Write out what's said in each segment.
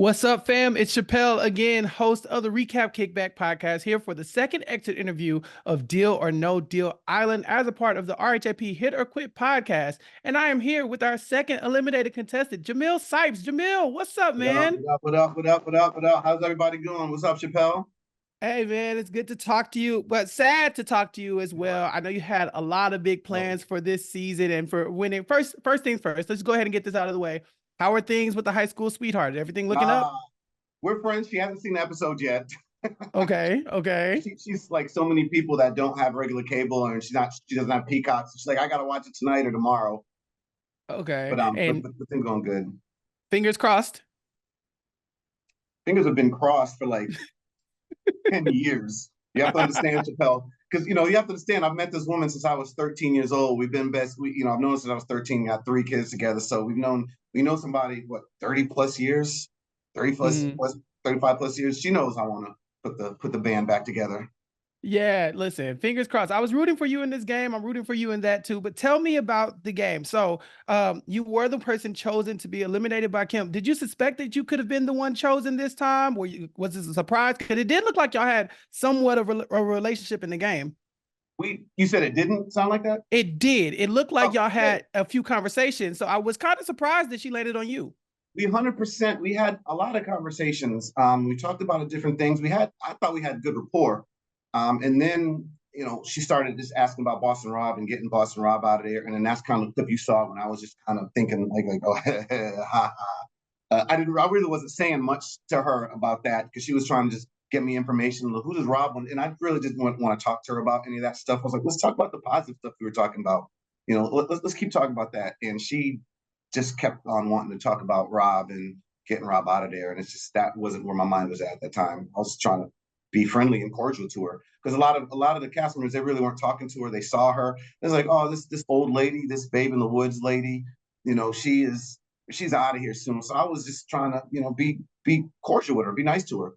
What's up, fam? It's Chappell again, host of the Recap Kickback podcast, here for the second exit interview of Deal or No Deal Island as a part of the RHAP Hit or Quit podcast. And I am here with our second eliminated contestant, Jamil Sipes. Jamil, what's up, What up, man? what up, what up, what up, what up, what up? How's everybody going? What's up, Chappell? Hey, man, it's good to talk to you, but sad to talk to you as well. I know you had a lot of big Oh, plans for this season and for winning. First things first, let's go ahead and get this out of the way. How are things with the high school sweetheart? Everything looking up? nah, we're friends. She hasn't seen the episode yet. Okay, okay. She's like so many people that don't have regular cable, and she doesn't have Peacock. So she's like, I gotta watch it tonight or tomorrow. Okay. But And the thing's going good. fingers crossed. Fingers have been crossed for like 10 years. You have to understand, Chappelle, because you have to understand. I've met this woman since I was 13 years old. We've been best. I've known her since I was 13. Got three kids together, so we know somebody what 30 plus years, 30 Mhm. plus 35 plus years. She knows I want to put the band back together. Yeah, listen, fingers crossed. I was rooting for you in this game. I'm rooting for you in that too. But tell me about the game. So, you were the person chosen to be eliminated by Kim. Did you suspect that you could have been the one chosen this time? Was this a surprise? Because it did look like y'all had somewhat of a relationship in the game. You said it didn't sound like that. It did. It looked like Oh, y'all yeah. had a few conversations. So I was kind of surprised that she landed on you. We 100%. We had a lot of conversations. We talked about different things. I thought we had good rapport. And then, she started just asking about Boston Rob and getting Boston Rob out of there. And then that's kind of the clip you saw when I was just kind of thinking like, oh, ha, ha. I really wasn't saying much to her about that because she was trying to just get me information. Who does Rob want? And I really didn't want to talk to her about any of that stuff. I was like, let's talk about the positive stuff we were talking about. Let's keep talking about that. And she just kept on wanting to talk about Rob and getting Rob out of there. And it's just that wasn't where my mind was at that time. I was trying to be friendly and cordial to her because a lot of the cast members, they really weren't talking to her. They saw her. It's like, oh, this old lady, this babe in the woods lady, she's out of here soon. So I was just trying to be cordial with her, be nice to her.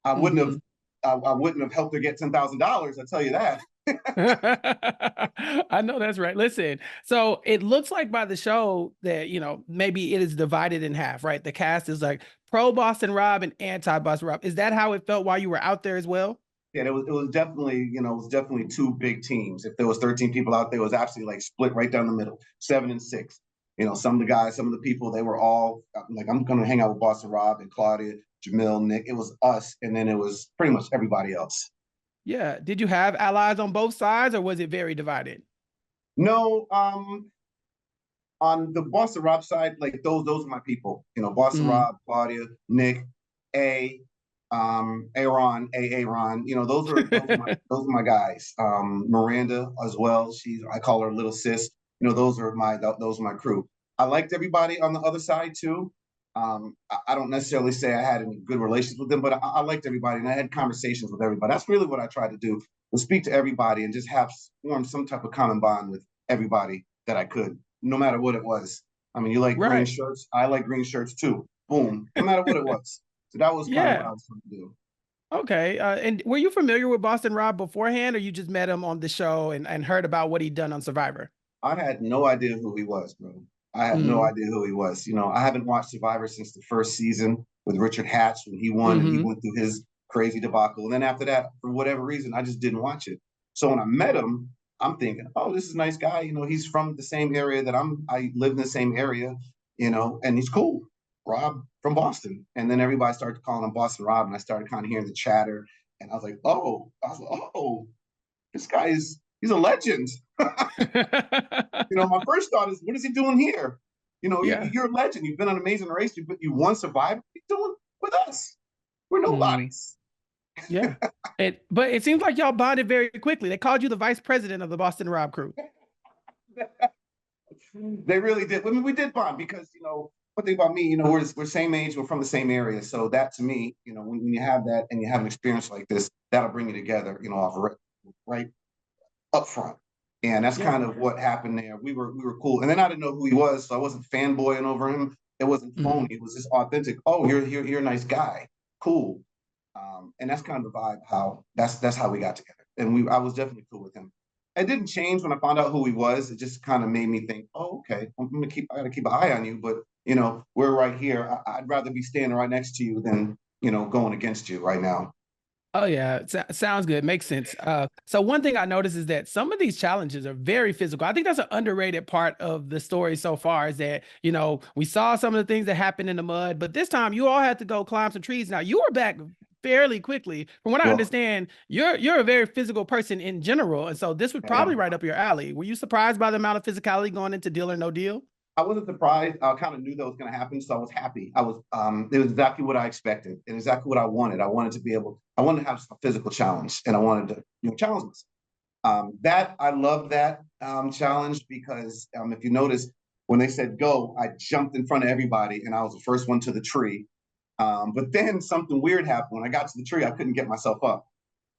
I wouldn't have Mhm. I wouldn't have helped her get $10,000. I tell you that. I know that's right. Listen, so it looks like by the show that, maybe it is divided in half, right? The cast is like pro Boston Rob and anti Boston Rob. Is that how it felt while you were out there as well? Yeah, it was definitely two big teams. If there was 13 people out there, it was absolutely like split right down the middle, 7 and 6. Some of the guys, some of the people, they were all like, I'm gonna hang out with Boston Rob and Claudia, Jamil, Nick. It was us, and then it was pretty much everybody else. Yeah. Did you have allies on both sides or was it very divided? No, on the Boston Rob side, like those are my people. Boston Mm. Rob, Claudia, Nick, A, Aaron. Those are my guys. Miranda as well. I call her little sis. Those are my crew. I liked everybody on the other side too. I don't necessarily say I had any good relations with them, but I liked everybody and I had conversations with everybody. That's really what I tried to do, was speak to everybody and just have form some type of common bond with everybody that I could, no matter what it was. I mean, you like green Right. shirts. I like green shirts too. Boom. No matter what it was. So that was kind of what Yeah. I was trying to do. Okay. And were you familiar with Boston Rob beforehand or you just met him on the show and heard about what he'd done on Survivor? I had no idea who he was, bro. I had no Mm. idea who he was. I haven't watched Survivor since the first season with Richard Hatch when he won and he Hmm. went through his crazy debacle. And then after that, for whatever reason, I just didn't watch it. So when I met him, I'm thinking, oh, this is a nice guy. He's from the same area that I live in the same area, and he's cool. Rob from Boston. And then everybody started calling him Boston Rob, and I started kind of hearing the chatter. And I was like, this guy he's a legend. My first thought is, what is he doing here? Yeah. You're a legend. You've been on Amazing Race. You won Survivor. What are you doing with us? We're Mm. nobodies. Yeah. But it seems like y'all bonded very quickly. They called you the vice president of the Boston Rob crew. They really did. I mean, we did bond because one thing about me, we're same age, we're from the same area. So that to me, when you have that and you have an experience like this, that'll bring you together, off right up front. And that's Yeah. kind of what happened there. We were cool. And then I didn't know who he was, so I wasn't fanboying over him. It wasn't phony. Hmm. It was just authentic. Oh, you're a nice guy. Cool. And that's kind of the vibe. How that's how we got together. And I was definitely cool with him. It didn't change when I found out who he was. It just kind of made me think, oh, okay, I got to keep an eye on you. But we're right here. I'd rather be standing right next to you than, going against you right now. Oh yeah, sounds good. Makes sense. So one thing I noticed is that some of these challenges are very physical. I think that's an underrated part of the story so far. Is that we saw some of the things that happened in the mud, but this time you all had to go climb some trees. Now you were back fairly quickly. From what I Well, understand, you're a very physical person in general, and so this would yeah. probably right up your alley. Were you surprised by the amount of physicality going into Deal or No Deal? I wasn't surprised. I kind of knew that was going to happen, so I was happy. It was exactly what I expected and exactly what I wanted. I wanted to have a physical challenge, and I wanted to, challenge myself. That I love that challenge because if you notice, when they said go, I jumped in front of everybody, and I was the first one to the tree. But then something weird happened. When I got to the tree, I couldn't get myself up.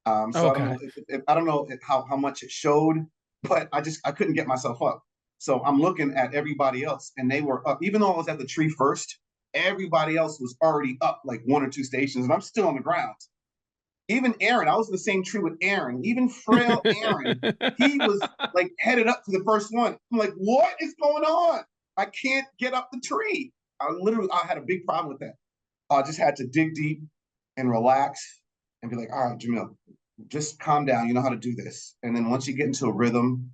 So I don't know Okay. if I don't know how much it showed, but I couldn't get myself up. So I'm looking at everybody else, and they were up. Even though I was at the tree first, everybody else was already up like one or two stations, and I'm still on the ground. Even Aaron, I was in the same tree with Aaron. Even frail Aaron, he was like headed up to the first one. I'm like, what is going on? I can't get up the tree. I had a big problem with that. I just had to dig deep and relax and be like, all right, Jamil, just calm down. You know how to do this. And then once you get into a rhythm,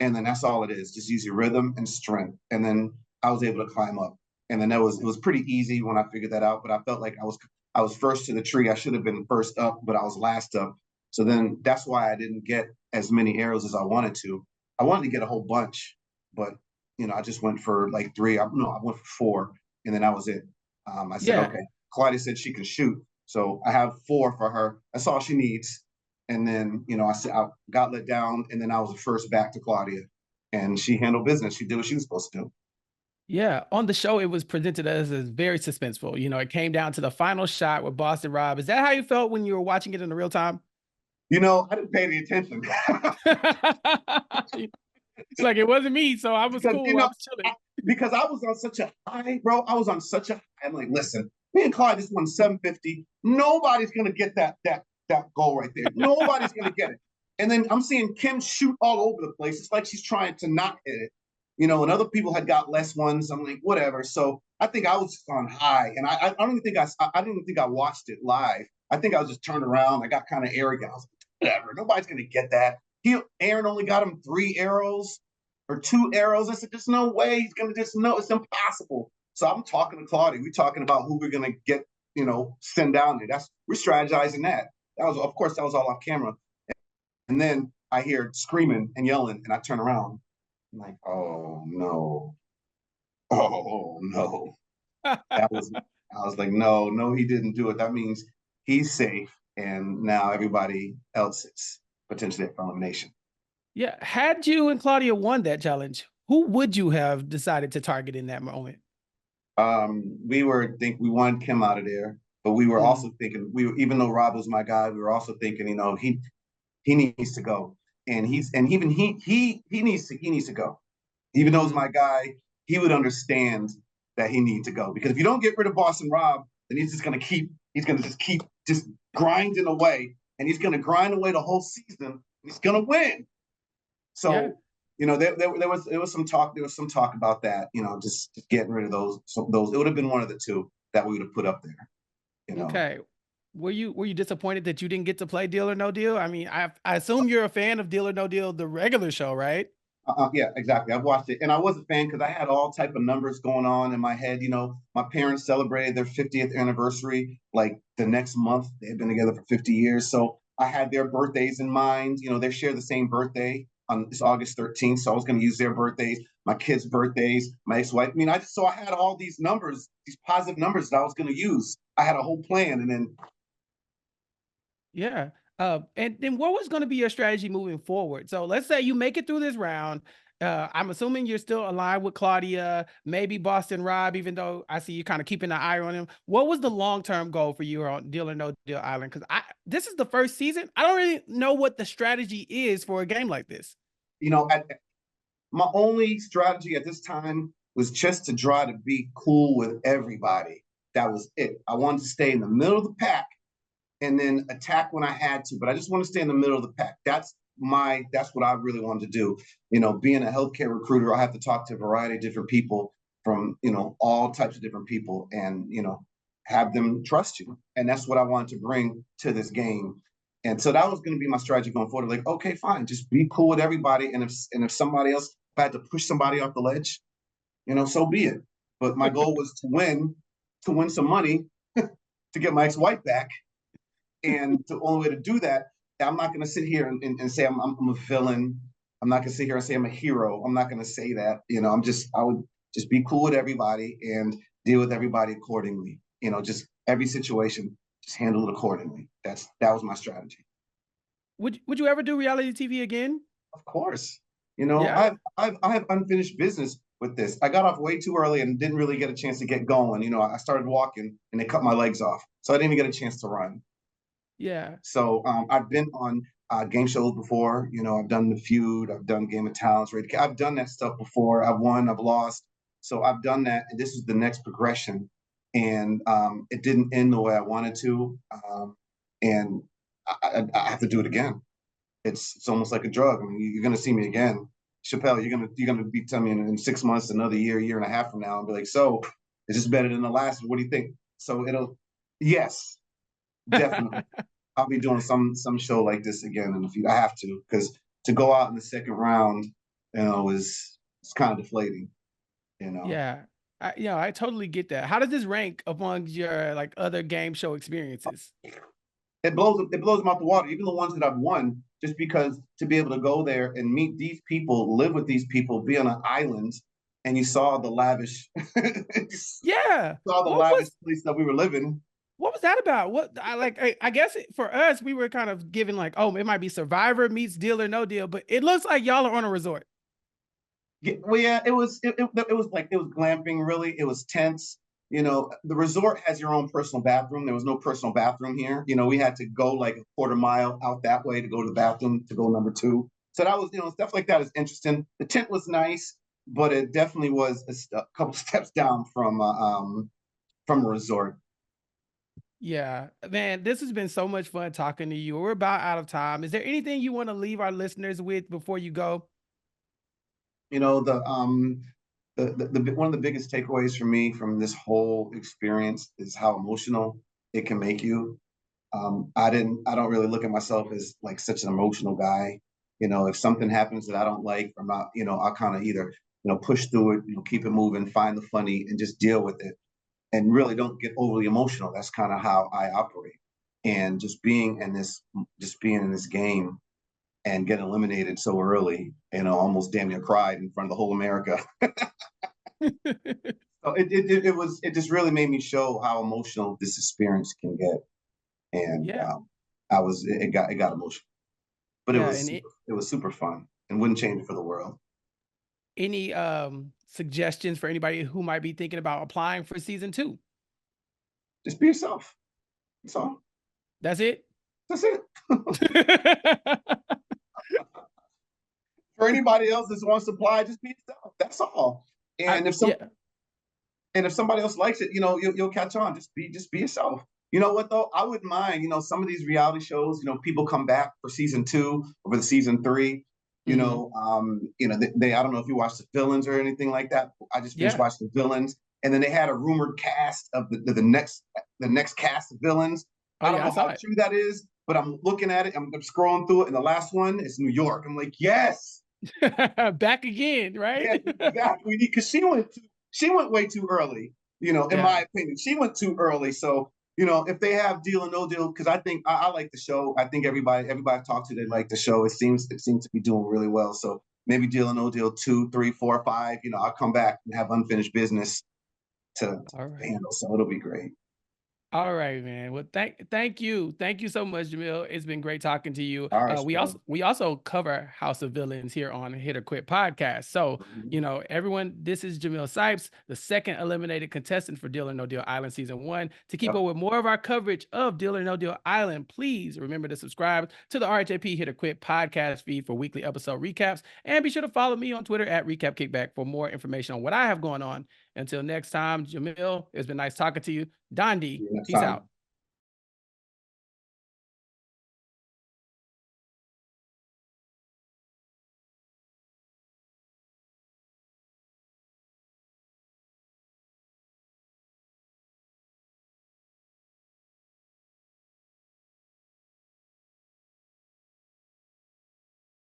and then that's all it is. Just use your rhythm and strength. And then I was able to climb up. And then it was pretty easy when I figured that out. But I felt like I was first to the tree. I should have been first up, but I was last up. So then that's why I didn't get as many arrows as I wanted to. I wanted to get a whole bunch, but I just went for like three. No, I went for four, and then that was it. I said, Yeah. okay. Claudia said she can shoot, so I have four for her. That's all she needs. And then, I said I got let down, and then I was the first back to Claudia, and she handled business. She did what she was supposed to do. Yeah, on the show, it was presented as very suspenseful. It came down to the final shot with Boston Rob. Is that how you felt when you were watching it in the real time? I didn't pay any attention It's like it wasn't me, so I was because cool. I was chilling. because I was on such a high, bro. I was on such a high. I'm like, listen, me and Clyde just won 750. Nobody's gonna get that goal right there. Nobody's gonna get it. And then I'm seeing Kim shoot all over the place. It's like she's trying to not hit it. And other people had got less ones. I'm like, whatever. So I think I was just on high, and I don't even think I didn't even think I watched it live. I think I was just turned around. I got kind of arrogant. I was like, whatever. Nobody's gonna get that. Aaron only got him 3 arrows or 2 arrows. I said, there's no way he's gonna just know. It's impossible. So I'm talking to Claudia. We're talking about who we're gonna get, send down there. We're strategizing that. Of course, that was all off camera. And then I hear screaming and yelling, and I turn around. I'm like, oh no, oh no. That was I was like, no, no, he didn't do it. That means he's safe, and now everybody else is potentially at elimination. Yeah, had you and Claudia won that challenge, who would you have decided to target in that moment? We wanted Kim out of there, but we were Mm. also thinking even though Rob was my guy, we were also thinking, he needs to go, and even he needs to go. Even though he's Mm. my guy, he would understand that he needs to go, because if you don't get rid of Boston Rob, then he's gonna just keep just grinding away, and he's gonna grind away the whole season. He's gonna win. Yeah. So, there was some talk about that. Just getting rid of those. It would have been one of the two that we would have put up there. You know. Okay. Were you disappointed that you didn't get to play Deal or No Deal? I mean, I assume you're a fan of Deal or No Deal, the regular show, right? Yeah, exactly. I've watched it, and I was a fan because I had all type of numbers going on in my head. My parents celebrated their 50th anniversary like the next month. They had been together for 50 years, so I had their birthdays in mind. They share the same birthday on this August 13th, so I was going to use their birthdays, my kids' birthdays, my ex-wife. I mean, I had all these numbers, these positive numbers that I was going to use. I had a whole plan, and then Yeah. And then what was going to be your strategy moving forward? So let's say you make it through this round. I'm assuming you're still aligned with Claudia, maybe Boston Rob, even though I see you kind of keeping an eye on him. What was the long-term goal for you on Deal or No Deal Island? Because this is the first season. I don't really know what the strategy is for a game like this. my only strategy at this time was just to try to be cool with everybody. That was it. I wanted to stay in the middle of the pack and then attack when I had to. But I just want to stay in the middle of the pack. That's what I really wanted to do. Being a healthcare recruiter, I have to talk to a variety of different people. from, all types of different people, and, have them trust you. And that's what I wanted to bring to this game. And so that was going to be my strategy going forward. Like, okay, fine, just be cool with everybody. And if somebody else, if I had to push somebody off the ledge, so be it. But my goal was to win some money, to get my ex-wife back. And the only way to do that, I'm not going to sit here and say I'm a villain. I'm not going to sit here and say I'm a hero. I'm not going to say that. I would just be cool with everybody and deal with everybody accordingly. Just every situation, just handle it accordingly. That was my strategy. Would you ever do reality TV again? Of course. Yeah. I have unfinished business with this. I got off way too early and didn't really get a chance to get going. I started walking and they cut my legs off, so I didn't even get a chance to run. Yeah. So I've been on game shows before. I've done The Feud, I've done Game of Talents, I've done that stuff before. I've won, I've lost. So I've done that, and this is the next progression. And it didn't end the way I wanted to, and I have to do it again. It's almost like a drug. I mean, you're going to see me again, Chappell. You're gonna be telling me in 6 months, another year and a half from now, and be like, so is this better than the last? What do you think? So yes, definitely. I'll be doing some show like this again in the future. I have to, because to go out in the second round, it's kind of deflating. Yeah. I totally get that. How does this rank among your like other game show experiences? It blows them out the water. Even the ones that I've won, just because to be able to go there and meet these people, live with these people, be on an island, and you saw the lavish, Yeah. saw the lavish place that we were living. What was that about? I guess for us, we were kind of given like, oh, it might be Survivor meets Deal or No Deal, but it looks like y'all are on a resort. Yeah, well, yeah, it was glamping, really. It was tents. The resort has your own personal bathroom. There was no personal bathroom here. We had to go like a quarter mile out that way to go to the bathroom to go number 2. So that was, stuff like that is interesting. The tent was nice, but it definitely was a couple steps down from a resort. Yeah, man, this has been so much fun talking to you. We're about out of time. Is there anything you want to leave our listeners with before you go? The one of the biggest takeaways for me from this whole experience is how emotional it can make you. I don't really look at myself as like such an emotional guy. If something happens that I don't like, I'm not, I'll kind of either, push through it, keep it moving, find the funny, and just deal with it, and really don't get overly emotional. That's kind of how I operate. And just being in this game and getting eliminated so early, almost damn near cried in front of the whole America. So it just really made me show how emotional this experience can get. And Yeah. it got emotional, but Yeah, it was super fun and wouldn't change it for the world. any suggestions for anybody who might be thinking about applying for season 2? Just be yourself. That's all. That's it? That's it. For anybody else that wants to apply, just be yourself. That's all. And if somebody else likes it, you'll catch on. Just be yourself. You know what though? I wouldn't mind. Some of these reality shows, people come back for season 2 or for the season 3. They I don't know if you watched The Villains or anything like that. I just finished watching The Villains, and then they had a rumored cast of the next cast of Villains. I don't know how true that is, but I'm looking at it. I'm scrolling through it, and the last one is New York. I'm like, yes, back again, right? Yeah, exactly. Because she went way too early. In my opinion, she went too early. So if they have Deal or No Deal, because I think I like the show. I think everybody I've talked to, they like the show. It seems to be doing really well. So maybe Deal or No Deal 2, 3, 4, 5. I'll come back and have unfinished business to handle. So it'll be great. All right, man. Well, thank you so much, Jamil. It's been great talking to you. All right, we also cover House of Villains here on Hit or Quit podcast. So everyone, this is Jamil Sipes, the second eliminated contestant for Deal or No Deal Island season 1. To keep up with more of our coverage of Deal or No Deal Island, please remember to subscribe to the RHAP Hit or Quit podcast feed for weekly episode recaps, and be sure to follow me on Twitter at Recap Kickback for more information on what I have going on. Until next time, Jamil, it's been nice talking to you. DONDI, peace out.